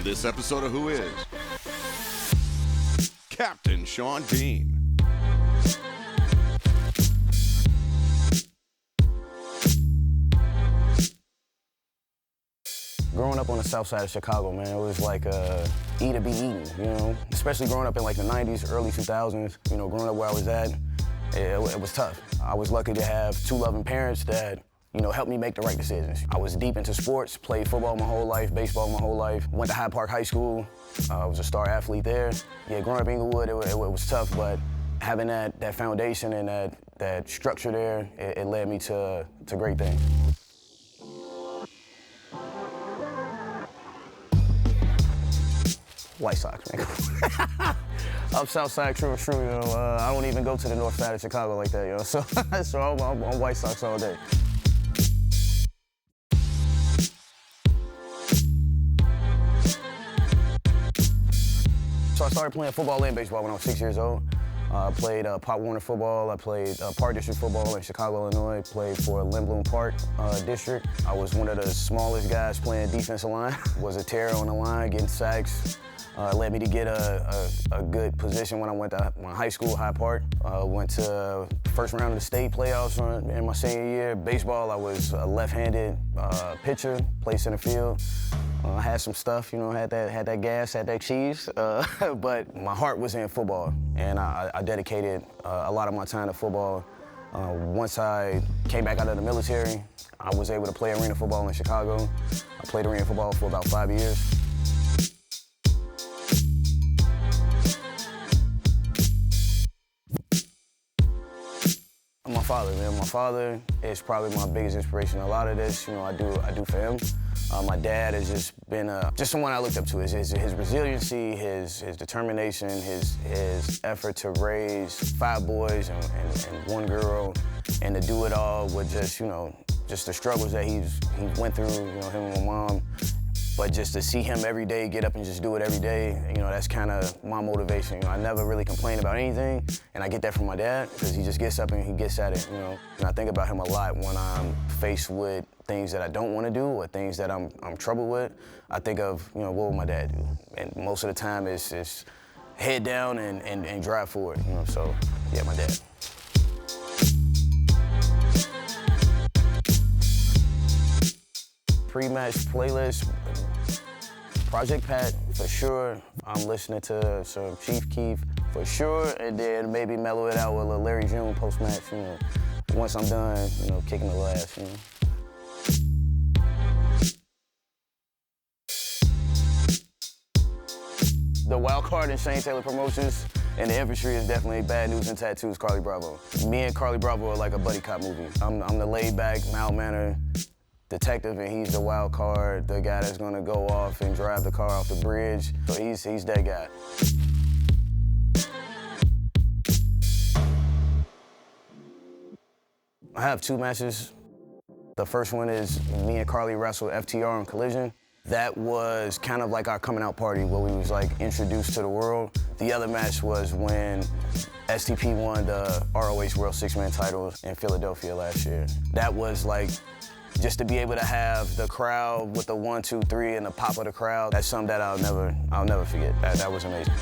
On this episode of Who Is? Captain Shawn Dean. Growing up on the south side of Chicago, man, it was like eat or be eaten, you know? Especially growing up in like the 90s, early 2000s, you know, growing up where I was at, it was tough. I was lucky to have two loving parents that, you know, helped me make the right decisions. I was deep into sports, played football my whole life, baseball my whole life, went to Hyde Park High School, I was a star athlete there. Yeah, growing up in Inglewood, it was tough, but having that foundation and that structure there, it led me to great things. White Sox, man. Up south side, true, you know. I don't even go to the north side of Chicago like that, you know. So I'm White Sox all day. So I started playing football and baseball when I was 6 years old. I played Pop Warner football. I played Park District football in Chicago, Illinois. Played for Lindblom Park District. I was one of the smallest guys playing defensive line. Was a terror on the line, getting sacks. Led me to get a good position when I went to my high school, Hyde Park. Went to first round of the state playoffs in my senior year. Baseball, I was a left-handed pitcher, played center field. I had some stuff, you know, had that gas, had that cheese, but my heart was in football, and I dedicated a lot of my time to football. Once I came back out of the military, I was able to play arena football in Chicago. I played arena football for about 5 years. My father, man. My father is probably my biggest inspiration. A lot of this, you know, I do for him. My dad has just been just someone I looked up to. His resiliency, his determination, his effort to raise 5 boys and 1 girl, and to do it all with just, you know, just the struggles that he went through, you know, him and my mom. But just to see him every day, get up and just do it every day, you know, that's kind of my motivation. You know, I never really complain about anything, and I get that from my dad, because he just gets up and he gets at it, you know. And I think about him a lot when I'm faced with things that I don't want to do or things that I'm troubled with. I think of, you know, what would my dad do? And most of the time it's head down and drive forward, you know, so yeah, my dad. Pre-match playlist, Project Pat, for sure. I'm listening to some Chief Keef, for sure, and then maybe mellow it out with a little Larry June post-match, you know. Once I'm done, you know, kicking the last, you know. The wild card in Shane Taylor Promotions and the Infantry is definitely Bad News and Tattoos, Carlie Bravo. Me and Carlie Bravo are like a buddy cop movie. I'm the laid-back, mild-mannered detective, and he's the wild card, the guy that's gonna go off and drive the car off the bridge. So he's that guy. I have 2 matches. The first one is me and Carlie wrestled FTR on Collision. That was kind of like our coming out party where we was like introduced to the world. The other match was when STP won the ROH World 6-Man titles in Philadelphia last year. That was like, just to be able to have the crowd with the 1, 2, 3 and the pop of the crowd, that's something that I'll never forget. That was amazing.